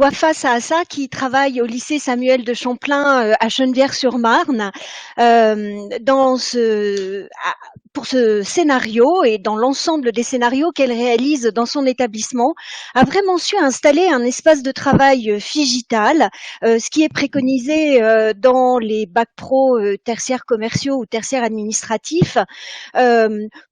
Wafa Saassa qui travaille au lycée Samuel de Champlain à Chennevières-sur-Marne pour ce scénario et dans l'ensemble des scénarios qu'elle réalise dans son établissement, a vraiment su installer un espace de travail figital, ce qui est préconisé dans les bacs pro tertiaires commerciaux ou tertiaires administratifs,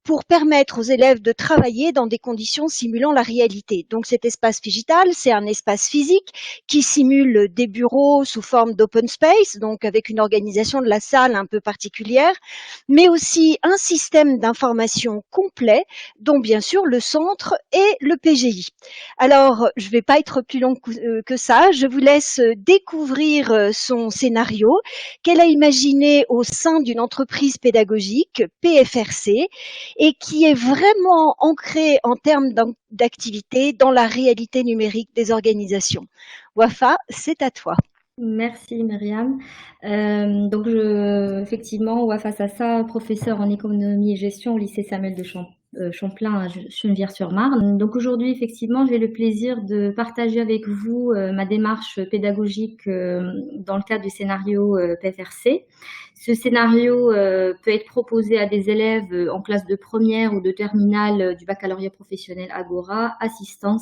pour permettre aux élèves de travailler dans des conditions simulant la réalité. Donc cet espace figital, c'est un espace physique qui simule des bureaux sous forme d'open space, donc avec une organisation de la salle un peu particulière, mais aussi un système d'information complet, dont bien sûr le centre et le PGI. Alors, je ne vais pas être plus long que ça, je vous laisse découvrir son scénario qu'elle a imaginé au sein d'une entreprise pédagogique, PFRC, et qui est vraiment ancré en termes d'activité dans la réalité numérique des organisations. Wafa, c'est à toi. Merci Myriam. Effectivement, Wafa Saassa, professeur en économie et gestion au lycée Samuel de Champlain à Chennevières-sur-Marne. Donc aujourd'hui, effectivement, j'ai le plaisir de partager avec vous ma démarche pédagogique dans le cadre du scénario PFRC. Ce scénario peut être proposé à des élèves en classe de première ou de terminale du baccalauréat professionnel Agora, assistance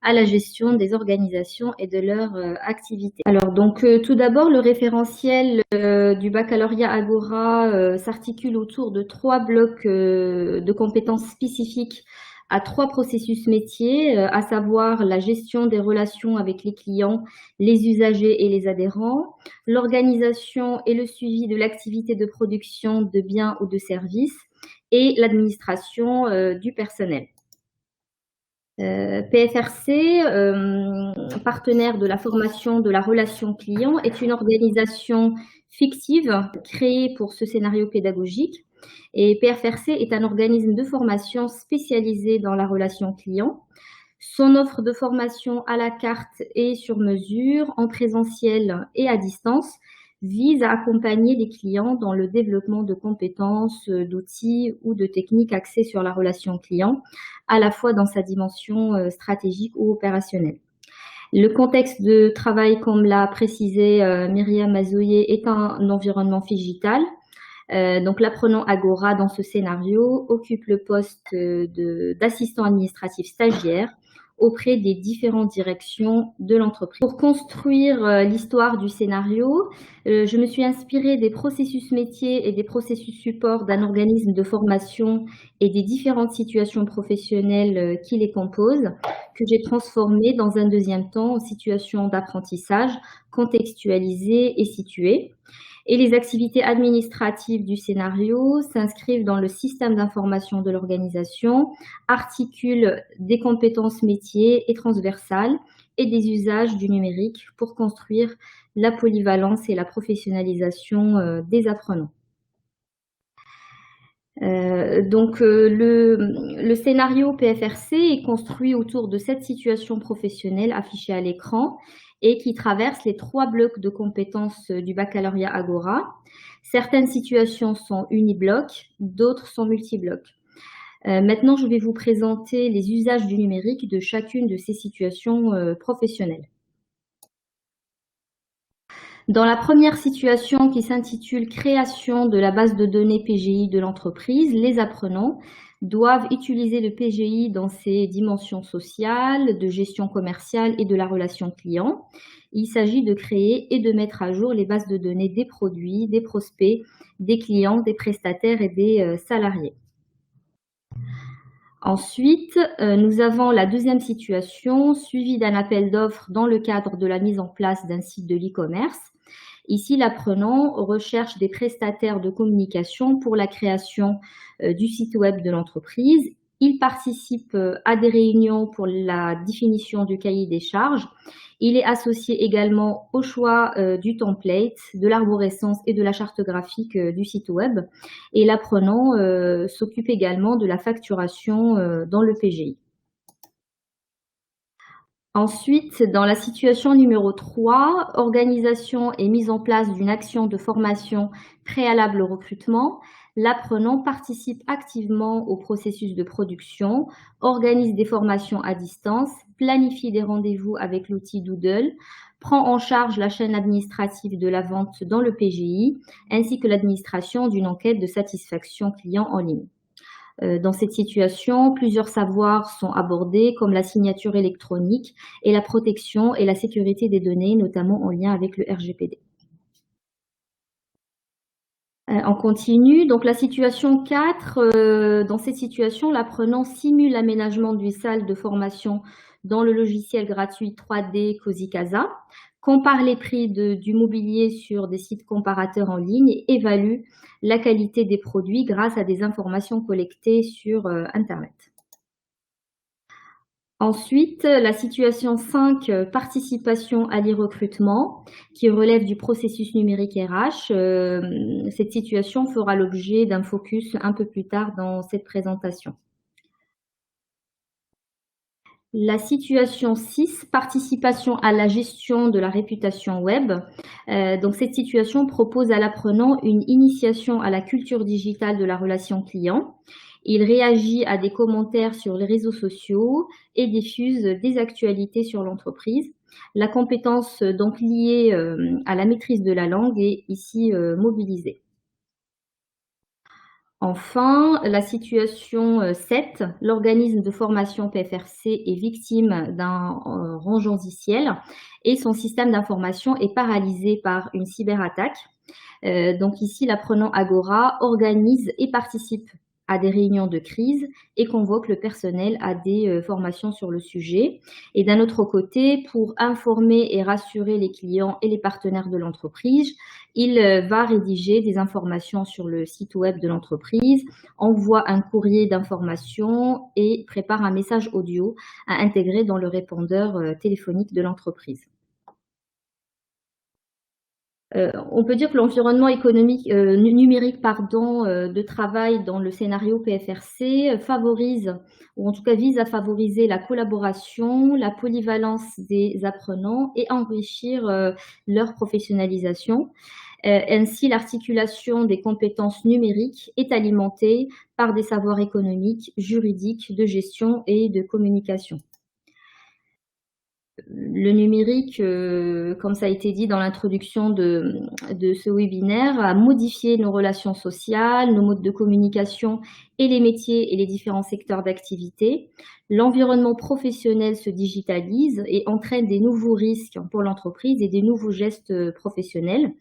à la gestion des organisations et de leur activité. Alors tout d'abord, le référentiel du baccalauréat Agora s'articule autour de 3 blocs de compétences spécifiques à 3 processus métiers, à savoir la gestion des relations avec les clients, les usagers et les adhérents, l'organisation et le suivi de l'activité de production de biens ou de services et l'administration du personnel. PFRC, partenaire de la formation de la relation client, est une organisation fictive créée pour ce scénario pédagogique. Et PFRC est un organisme de formation spécialisé dans la relation client. Son offre de formation à la carte et sur mesure, en présentiel et à distance, vise à accompagner les clients dans le développement de compétences, d'outils ou de techniques axées sur la relation client, à la fois dans sa dimension stratégique ou opérationnelle. Le contexte de travail, comme l'a précisé Myriam Mazouye, est un environnement figital. Donc l'apprenant Agora dans ce scénario occupe le poste d'assistant administratif stagiaire auprès des différentes directions de l'entreprise. Pour construire l'histoire du scénario, je me suis inspirée des processus métiers et des processus support d'un organisme de formation et des différentes situations professionnelles qui les composent, que j'ai transformées dans un deuxième temps en situations d'apprentissage contextualisées et situées. Et les activités administratives du scénario s'inscrivent dans le système d'information de l'organisation, articulent des compétences métiers et transversales et des usages du numérique pour construire la polyvalence et la professionnalisation des apprenants. Le scénario PFRC est construit autour de cette situation professionnelle affichée à l'écran et qui traverse les 3 blocs de compétences du baccalauréat Agora. Certaines situations sont uniblocs, d'autres sont multiblocs. Maintenant, je vais vous présenter les usages du numérique de chacune de ces situations professionnelles. Dans la première situation qui s'intitule « Création de la base de données PGI de l'entreprise », les apprenants doivent utiliser le PGI dans ses dimensions sociales, de gestion commerciale et de la relation client. Il s'agit de créer et de mettre à jour les bases de données des produits, des prospects, des clients, des prestataires et des salariés. Ensuite, nous avons la deuxième situation, suivie d'un appel d'offres dans le cadre de la mise en place d'un site de l'e-commerce. Ici, l'apprenant recherche des prestataires de communication pour la création du site web de l'entreprise. Il participe à des réunions pour la définition du cahier des charges. Il est associé également au choix du template, de l'arborescence et de la charte graphique du site web. Et l'apprenant s'occupe également de la facturation dans le PGI. Ensuite, dans la situation numéro 3, organisation et mise en place d'une action de formation préalable au recrutement, l'apprenant participe activement au processus de production, organise des formations à distance, planifie des rendez-vous avec l'outil Doodle, prend en charge la chaîne administrative de la vente dans le PGI, ainsi que l'administration d'une enquête de satisfaction client en ligne. Dans cette situation, plusieurs savoirs sont abordés comme la signature électronique et la protection et la sécurité des données, notamment en lien avec le RGPD. On continue. Donc la situation 4, dans cette situation, l'apprenant simule l'aménagement d'une salle de formation dans le logiciel gratuit 3D Cozy Casa, compare les prix du mobilier sur des sites comparateurs en ligne et évalue la qualité des produits grâce à des informations collectées sur Internet. Ensuite, la situation 5, participation à l'e-recrutement, qui relève du processus numérique RH. Cette situation fera l'objet d'un focus un peu plus tard dans cette présentation. La situation 6, participation à la gestion de la réputation web. Donc cette situation propose à l'apprenant une initiation à la culture digitale de la relation client. Il réagit à des commentaires sur les réseaux sociaux et diffuse des actualités sur l'entreprise. La compétence donc liée à la maîtrise de la langue est ici mobilisée. Enfin, la situation 7, l'organisme de formation PFRC est victime d'un rangeant-logiciel et son système d'information est paralysé par une cyberattaque. Donc ici, l'apprenant Agora organise et participe à des réunions de crise et convoque le personnel à des formations sur le sujet. Et d'un autre côté, pour informer et rassurer les clients et les partenaires de l'entreprise, il va rédiger des informations sur le site web de l'entreprise, envoie un courrier d'information et prépare un message audio à intégrer dans le répondeur téléphonique de l'entreprise. On peut dire que l'environnement économique numérique de travail dans le scénario PFRC favorise, ou en tout cas vise à favoriser la collaboration, la polyvalence des apprenants et enrichir leur professionnalisation. Ainsi, l'articulation des compétences numériques est alimentée par des savoirs économiques, juridiques, de gestion et de communication. Le numérique, comme ça a été dit dans l'introduction de ce webinaire, a modifié nos relations sociales, nos modes de communication et les métiers et les différents secteurs d'activité. L'environnement professionnel se digitalise et entraîne des nouveaux risques pour l'entreprise et des nouveaux gestes professionnels.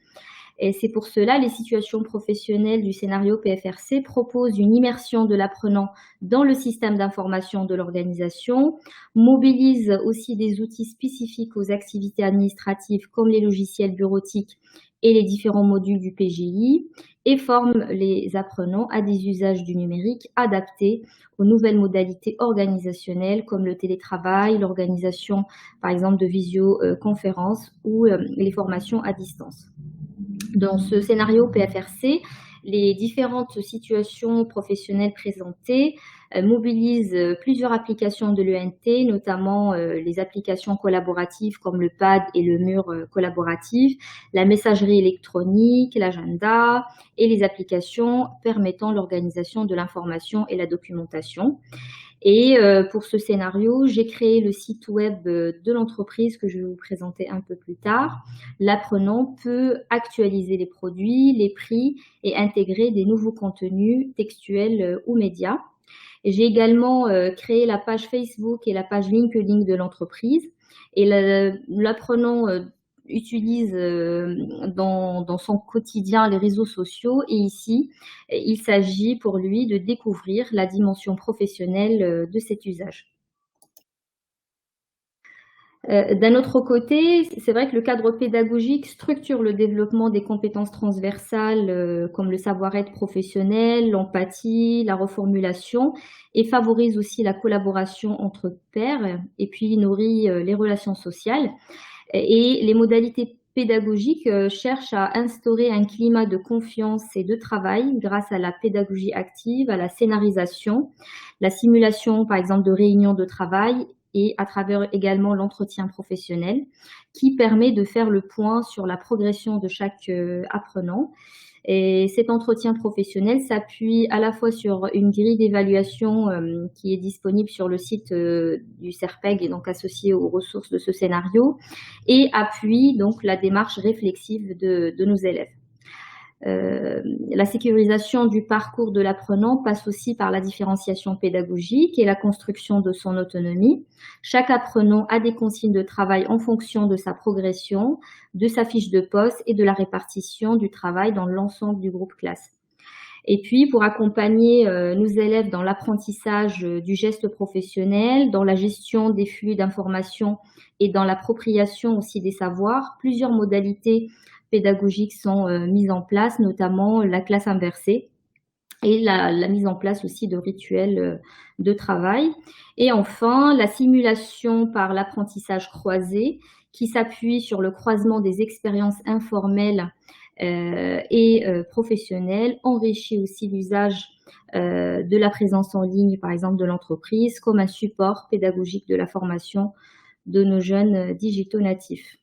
Et c'est pour cela, les situations professionnelles du scénario PFRC proposent une immersion de l'apprenant dans le système d'information de l'organisation, mobilisent aussi des outils spécifiques aux activités administratives comme les logiciels bureautiques et les différents modules du PGI et forment les apprenants à des usages du numérique adaptés aux nouvelles modalités organisationnelles comme le télétravail, l'organisation par exemple de visioconférences ou les formations à distance. Dans ce scénario PFRC, les différentes situations professionnelles présentées mobilisent plusieurs applications de l'ENT, notamment les applications collaboratives comme le pad et le mur collaboratif, la messagerie électronique, l'agenda et les applications permettant l'organisation de l'information et la documentation. Et pour ce scénario, j'ai créé le site web de l'entreprise que je vais vous présenter un peu plus tard. L'apprenant peut actualiser les produits, les prix et intégrer des nouveaux contenus textuels ou médias. J'ai également créé la page Facebook et la page LinkedIn de l'entreprise. Et l'apprenant utilise dans son quotidien les réseaux sociaux et ici, il s'agit pour lui de découvrir la dimension professionnelle de cet usage. D'un autre côté, c'est vrai que le cadre pédagogique structure le développement des compétences transversales comme le savoir-être professionnel, l'empathie, la reformulation et favorise aussi la collaboration entre pairs et puis nourrit les relations sociales. Et les modalités pédagogiques cherchent à instaurer un climat de confiance et de travail grâce à la pédagogie active, à la scénarisation, la simulation par exemple de réunions de travail et à travers également l'entretien professionnel qui permet de faire le point sur la progression de chaque apprenant. Et cet entretien professionnel s'appuie à la fois sur une grille d'évaluation qui est disponible sur le site du CERPEG et donc associée aux ressources de ce scénario, et appuie donc la démarche réflexive de nos élèves. La sécurisation du parcours de l'apprenant passe aussi par la différenciation pédagogique et la construction de son autonomie. Chaque apprenant a des consignes de travail en fonction de sa progression, de sa fiche de poste et de la répartition du travail dans l'ensemble du groupe classe. Et puis, pour accompagner nos élèves dans l'apprentissage du geste professionnel, dans la gestion des flux d'informations et dans l'appropriation aussi des savoirs, plusieurs modalités pédagogiques sont mises en place, notamment la classe inversée et la mise en place aussi de rituels de travail. Et enfin, la simulation par l'apprentissage croisé qui s'appuie sur le croisement des expériences informelles et professionnelles, enrichit aussi l'usage de la présence en ligne, par exemple de l'entreprise, comme un support pédagogique de la formation de nos jeunes digitaux natifs.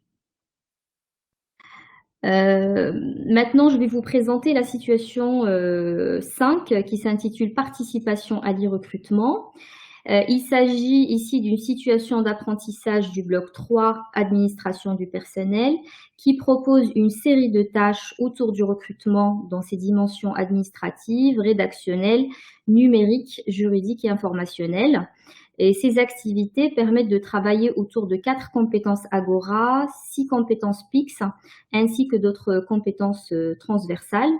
Maintenant, je vais vous présenter la situation 5 qui s'intitule « Participation à l'e-recrutement ». Il s'agit ici d'une situation d'apprentissage du bloc 3, administration du personnel, qui propose une série de tâches autour du recrutement dans ses dimensions administratives, rédactionnelles, numériques, juridiques et informationnelles. Et ces activités permettent de travailler autour de 4 compétences Agora, 6 compétences PIX, ainsi que d'autres compétences transversales.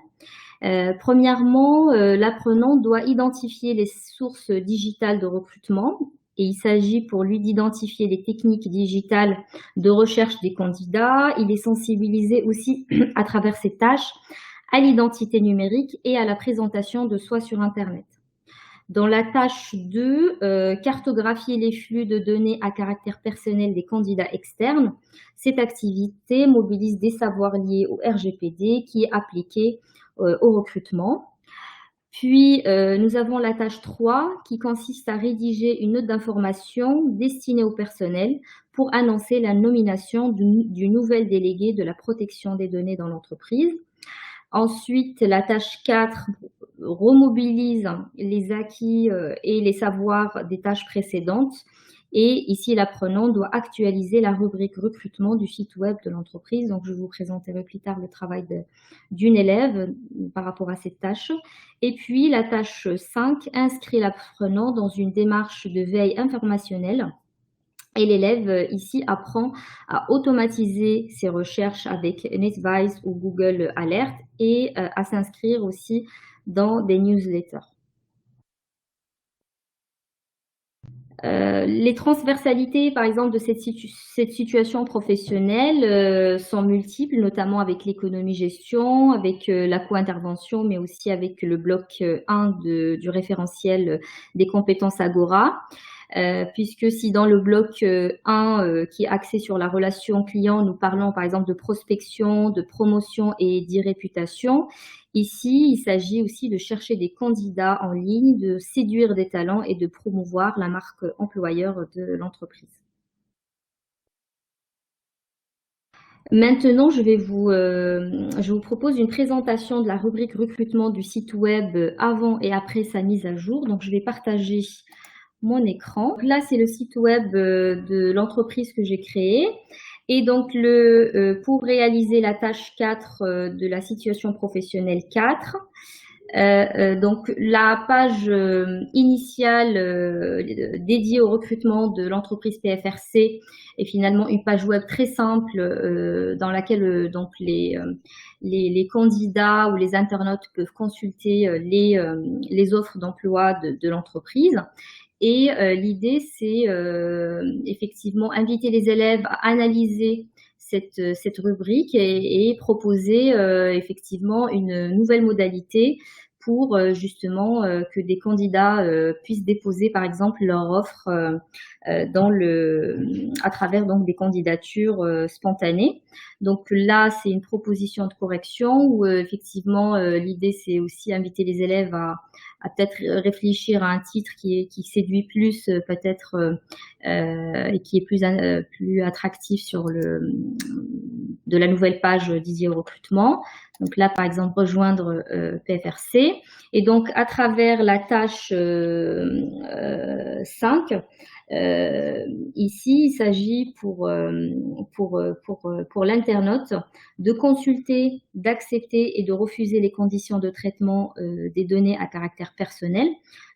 Premièrement, l'apprenant doit identifier les sources digitales de recrutement et il s'agit pour lui d'identifier les techniques digitales de recherche des candidats. Il est sensibilisé aussi à travers ces tâches à l'identité numérique et à la présentation de soi sur Internet. Dans la tâche 2, cartographier les flux de données à caractère personnel des candidats externes. Cette activité mobilise des savoirs liés au RGPD qui est appliqué au recrutement. Puis, nous avons la tâche 3 qui consiste à rédiger une note d'information destinée au personnel pour annoncer la nomination du nouvel délégué de la protection des données dans l'entreprise. Ensuite, la tâche 4 remobilise les acquis et les savoirs des tâches précédentes. Et ici, l'apprenant doit actualiser la rubrique recrutement du site web de l'entreprise. Donc, je vous présenterai plus tard le travail d'une élève par rapport à cette tâche. Et puis, la tâche 5 inscrit l'apprenant dans une démarche de veille informationnelle. Et l'élève ici apprend à automatiser ses recherches avec NetVise ou Google Alert et à s'inscrire aussi dans des newsletters. Les transversalités, par exemple, de cette situation professionnelle sont multiples, notamment avec l'économie-gestion, avec la co-intervention, mais aussi avec le bloc 1 du référentiel des compétences Agora. Puisque si dans le bloc 1 qui est axé sur la relation client, nous parlons par exemple de prospection, de promotion et d'e-réputation, ici il s'agit aussi de chercher des candidats en ligne, de séduire des talents et de promouvoir la marque employeur de l'entreprise. Maintenant, je vous propose une présentation de la rubrique recrutement du site web avant et après sa mise à jour. Donc, je vais partager mon écran. Là, c'est le site web de l'entreprise que j'ai créée. Et donc, pour réaliser la tâche 4 de la situation professionnelle 4, donc la page initiale dédiée au recrutement de l'entreprise PFRC est finalement une page web très simple dans laquelle donc les candidats ou les internautes peuvent consulter les offres d'emploi de l'entreprise. Et l'idée, c'est effectivement inviter les élèves à analyser cette rubrique et proposer effectivement une nouvelle modalité pour justement que des candidats puissent déposer par exemple leur offre à travers donc des candidatures spontanées. Donc là, c'est une proposition de correction où effectivement l'idée c'est aussi inviter les élèves à peut-être réfléchir à un titre qui séduit plus peut-être et qui est plus attractif sur de la nouvelle page dédiée au recrutement. Donc là, par exemple, rejoindre PFRC. Et donc, à travers la tâche 5, ici, il s'agit pour l'internaute de consulter, d'accepter et de refuser les conditions de traitement des données à caractère personnel.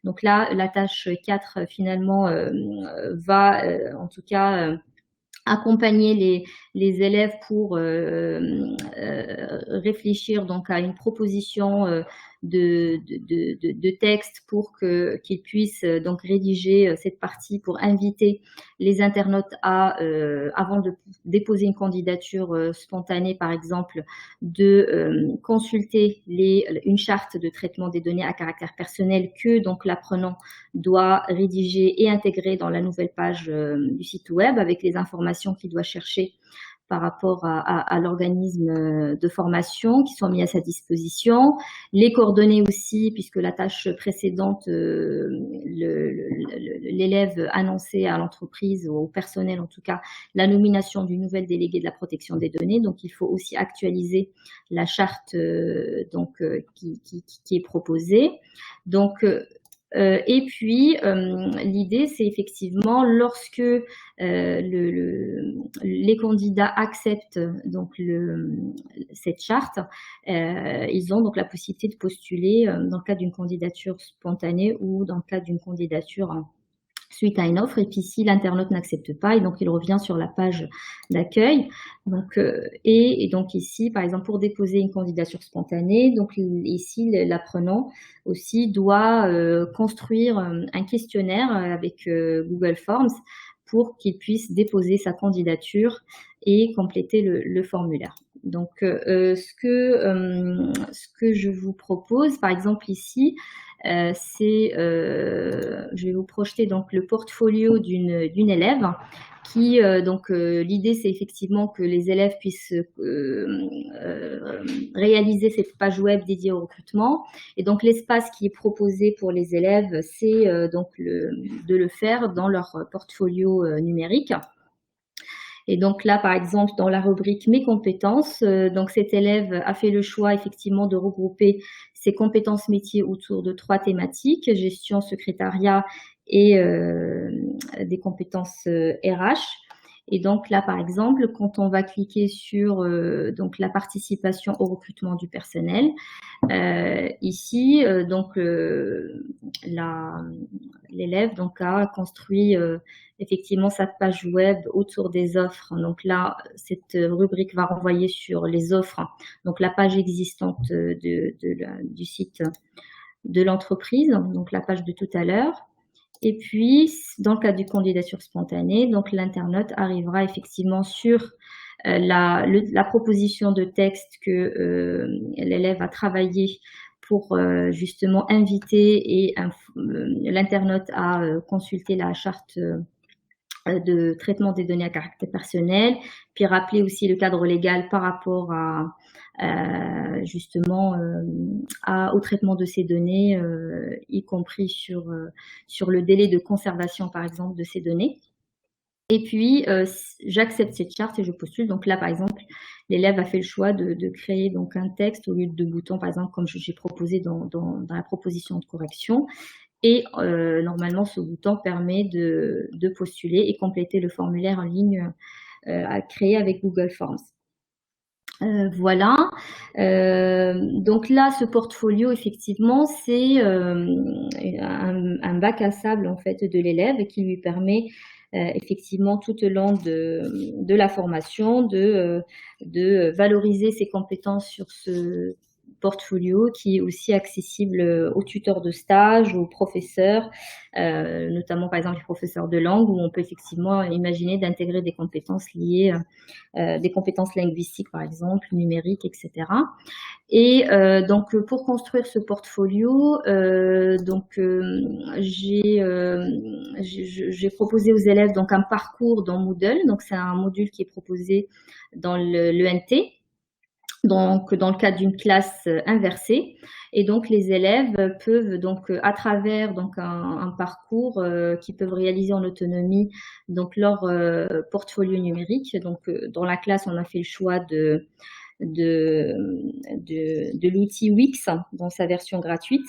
Donc là, la tâche 4, finalement, va en tout cas accompagner les élèves pour réfléchir donc à une proposition de texte pour qu'ils puissent donc rédiger cette partie pour inviter les internautes à avant de déposer une candidature spontanée par exemple de consulter une charte de traitement des données à caractère personnel que donc l'apprenant doit rédiger et intégrer dans la nouvelle page du site web avec les informations qu'il doit chercher par rapport à l'organisme de formation qui sont mis à sa disposition, les coordonnées aussi, puisque la tâche précédente, l'élève annonçait à l'entreprise, ou au personnel en tout cas, la nomination du nouvel délégué de la protection des données. Donc, il faut aussi actualiser la charte qui est proposée. Donc, et puis, l'idée, c'est effectivement lorsque les candidats acceptent donc cette charte, ils ont donc la possibilité de postuler dans le cadre d'une candidature spontanée ou dans le cadre d'une candidature suite à une offre. Et puis si l'internaute n'accepte pas, et donc il revient sur la page d'accueil. Donc et donc ici, par exemple, pour déposer une candidature spontanée, donc ici l'apprenant aussi doit construire un questionnaire avec Google Forms pour qu'il puisse déposer sa candidature et compléter le formulaire. Donc ce que je vous propose, par exemple ici, je vais vous projeter donc le portfolio d'une élève qui l'idée c'est effectivement que les élèves puissent réaliser cette page web dédiée au recrutement, et donc l'espace qui est proposé pour les élèves c'est de le faire dans leur portfolio numérique. Et donc là, par exemple, dans la rubrique Mes compétences, donc cet élève a fait le choix effectivement de regrouper ses compétences métiers autour de 3 thématiques: gestion, secrétariat et des compétences RH. Et donc là, par exemple, quand on va cliquer sur donc la participation au recrutement du personnel, ici, l'élève donc a construit effectivement sa page web autour des offres. Donc là, cette rubrique va renvoyer sur les offres, donc la page existante du site de l'entreprise, donc la page de tout à l'heure. Et puis, dans le cas du candidature spontanée, donc l'internaute arrivera effectivement sur la proposition de texte que l'élève a travaillé pour justement inviter l'internaute à consulter la charte de traitement des données à caractère personnel, puis rappeler aussi le cadre légal par rapport justement au traitement de ces données, y compris sur le délai de conservation, par exemple, de ces données. Et puis, j'accepte cette charte et je postule. Donc là, par exemple, l'élève a fait le choix de créer donc un texte au lieu de 2 boutons, par exemple, comme j'ai proposé dans la proposition de correction. Et normalement, ce bouton permet de postuler et compléter le formulaire en ligne à créer avec Google Forms. Voilà. Donc là, ce portfolio, effectivement, c'est un bac à sable en fait de l'élève qui lui permet effectivement tout au long de la formation de valoriser ses compétences portfolio qui est aussi accessible aux tuteurs de stage, aux professeurs, notamment par exemple les professeurs de langue, où on peut effectivement imaginer d'intégrer des compétences liées, des compétences linguistiques par exemple, numériques, etc. Et donc pour construire ce portfolio, j'ai proposé aux élèves donc un parcours dans Moodle. Donc c'est un module qui est proposé dans l'ENT, donc dans le cadre d'une classe inversée. Et donc les élèves peuvent donc à travers donc un parcours qu'ils peuvent réaliser en autonomie donc leur portfolio numérique. Donc dans la classe, on a fait le choix de l'outil Wix dans sa version gratuite.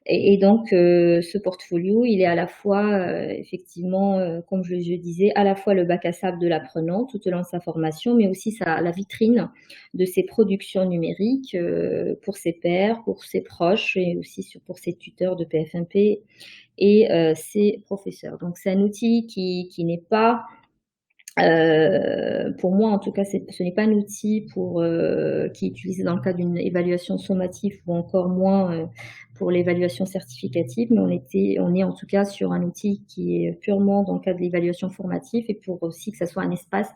Et donc, ce portfolio, il est à la fois, effectivement, comme je disais, à la fois le bac à sable de l'apprenant tout au long de sa formation, mais aussi la vitrine de ses productions numériques pour ses pairs, pour ses proches et aussi pour ses tuteurs de PFMP et ses professeurs. Donc, c'est un outil qui n'est pas pour moi, en tout cas, ce n'est pas un outil qui est utilisé dans le cadre d'une évaluation sommative ou encore moins pour l'évaluation certificative, mais on est en tout cas sur un outil qui est purement dans le cadre de l'évaluation formative et pour aussi que ça soit un espace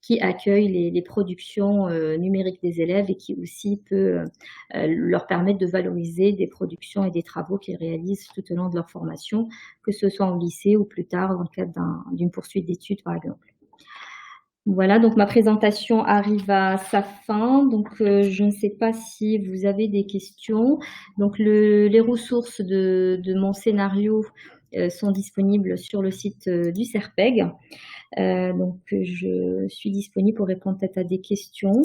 qui accueille les productions numériques des élèves et qui aussi peut leur permettre de valoriser des productions et des travaux qu'ils réalisent tout au long de leur formation, que ce soit en lycée ou plus tard dans le cadre d'une poursuite d'études, par exemple. Voilà, donc ma présentation arrive à sa fin. Donc, je ne sais pas si vous avez des questions. Donc, les ressources de mon scénario sont disponibles sur le site du CERPEG. Donc, je suis disponible pour répondre peut-être à des questions.